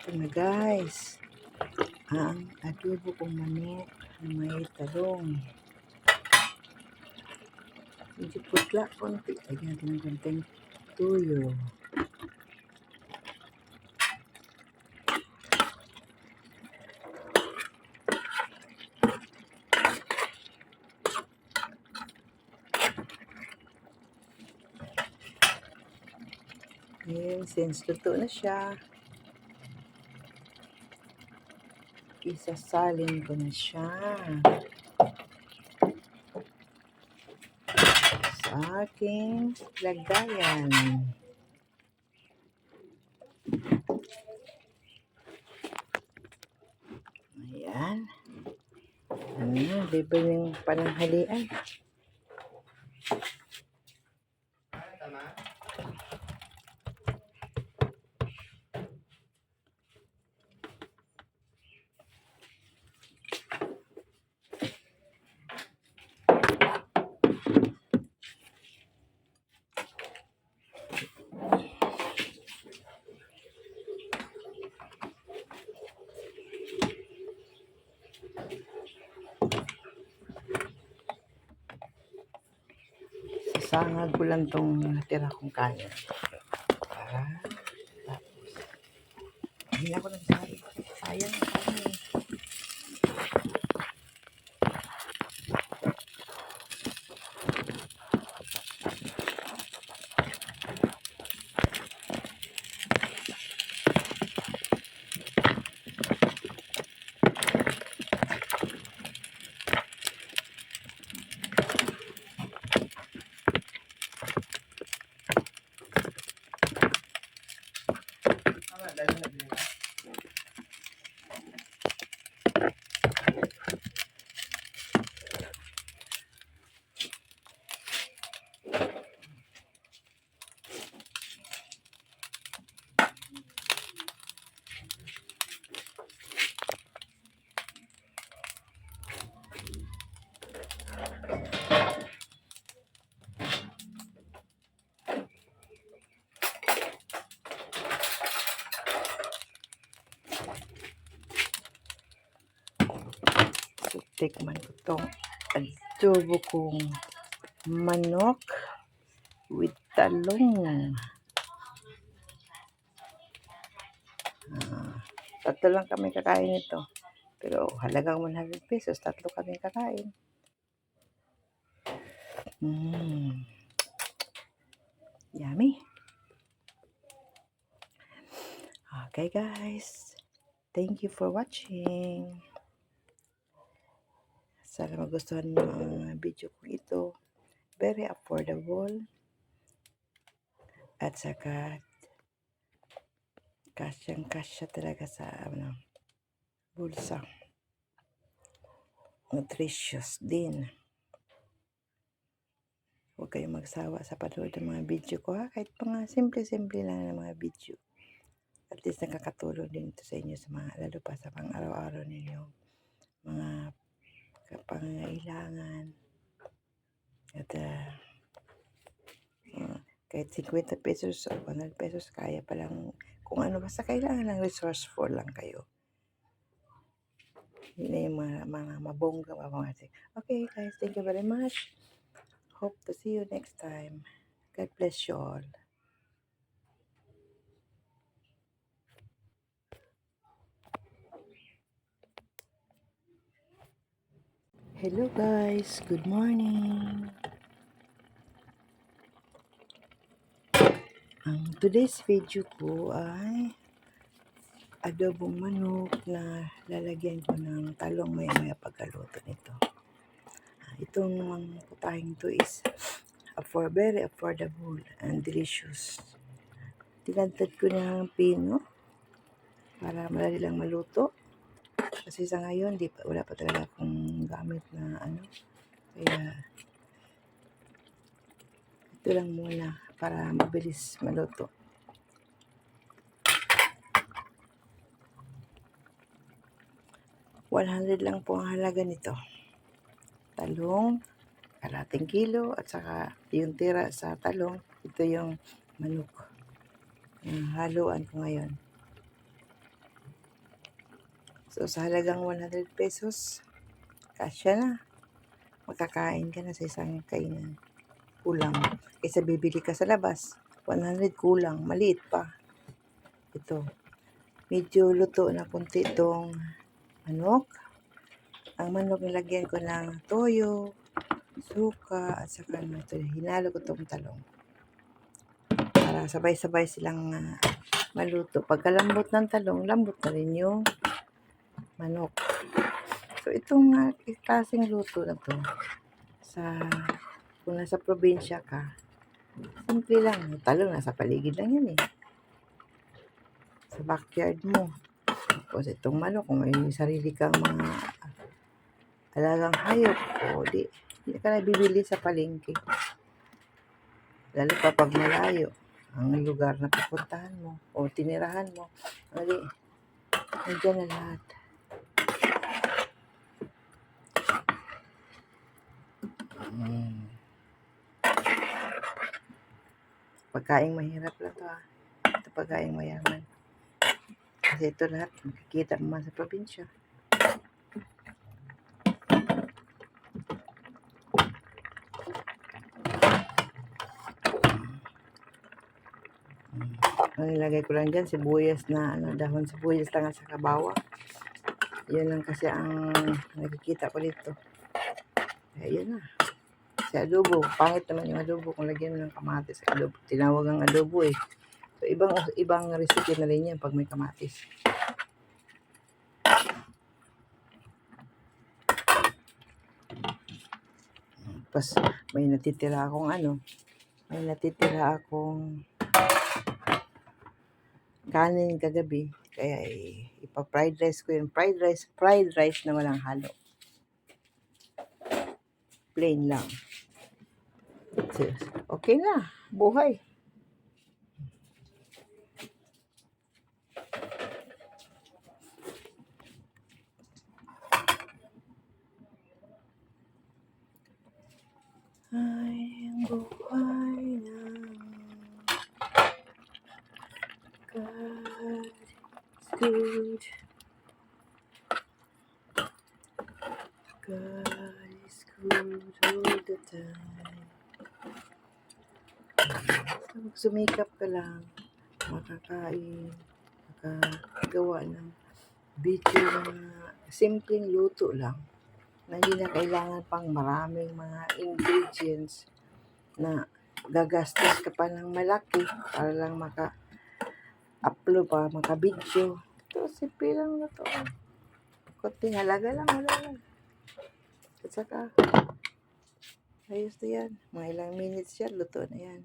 Ito na guys, ang adobo kong manok na may talong. Medyo putla konti. Lagyan natin ng konting tuyo. Ngayon, since luto na siya, isasalin ko na siya sa aking lagayan. Ayan. Libre yung pananghalian. Sasangag ko lang tong natira kong kanin. Tapos, hindi ako nagsabi. Sayang ang kanin. So, tikman ko tong adobo kong manok with talong. Tatlo lang kami kakain nito. Pero halagang 100 pesos, tatlo kami kakain. Yummy. Okay guys, thank you for watching. Sana magustuhan niyo ang video ko ito. Very affordable. At saka kasyang-kasya talaga sa bulsa. Nutritious din. Huwag kayong magsawa sa panood ng mga video ko ha. Kahit mga simple-simple lang na mga video. At least nakakatulong din ito sa inyo sa mga, lalo pa sa pang araw-araw ninyo. Mga pangangailangan. At kahit 50 pesos o 100 pesos, kaya pa lang kung ano, basta kailangan lang resourceful lang kayo. Yun na yung mga mabongga. Okay guys, thank you very much. Hope to see you next time. God bless you all. Hello guys, good morning. Today's video ko ay adobong manok na lalagyan ko ng talong maya-maya pagkaluto nito. Itong putahing to is very affordable and delicious. Tinadtad ko ng pino para madali lang maluto. Kasi sa ngayon, wala pa talaga akong gamit na Kaya, ito lang muna para mabilis maluto. $100 lang po ang halaga nito. Talong, kalating kilo, at saka yung tira sa talong, ito yung manok. Haluan ko ngayon. So, sa halagang 100 pesos, kasya na. Makakain ka na sa isang kainan. Kulang. Kaysa bibili ka sa labas, 100 kulang. Maliit pa. Ito. Medyo luto na kunti itong manok. Ang manok nilagyan ko ng toyo, suka, at saka ito, hinalo ko itong talong. Para sabay-sabay silang maluto. Pagkalambot ng talong, lambot na rin yung manok. So, itong klaseng luto na to, kung nasa probinsya ka, simple lang. Talong nasa paligid lang yan eh. Sa backyard mo. Tapos itong manok, kung may sarili kang mga alagang hayop, o di ka na bibili sa palengke. Lalo pa pag malayo ang lugar na pupuntahan mo o tinirahan mo. Nandiyan na lahat. Pagkaing mahirap lang to Ito pagkaing mayaman. Kasi ito lahat makikita mo sa probinsya. Ang nilagay ko lang dyan, sibuyas na dahon sibuyas lang at saka bawang. Yun lang kasi ang nakikita ko dito. Kaya yun na. Sa adobo, pangit naman yung adobo kung lagyan mo ng kamatis sa adobo. Tinawag ang adobo eh. So, ibang recipe na rin yan pag may kamatis. Tapos, may natitira akong kanin kagabi. Kaya ipa-fried rice ko yun. Fried rice na walang halo. Plain lang. Okay na. Buhay. Ay, ang buhay ng God is good. God is good all the time. So, sumikap ka lang, makakain, makagawa ng video na simpleng luto lang, na hindi na kailangan pang maraming mga ingredients na gagastos ka pa ng malaki para lang maka-upload, para maka-video. Ito, simple lang na to. Kunting halaga lang, wala lang. At saka, ayos na yan. Mga ilang minutes yan, luto na yan.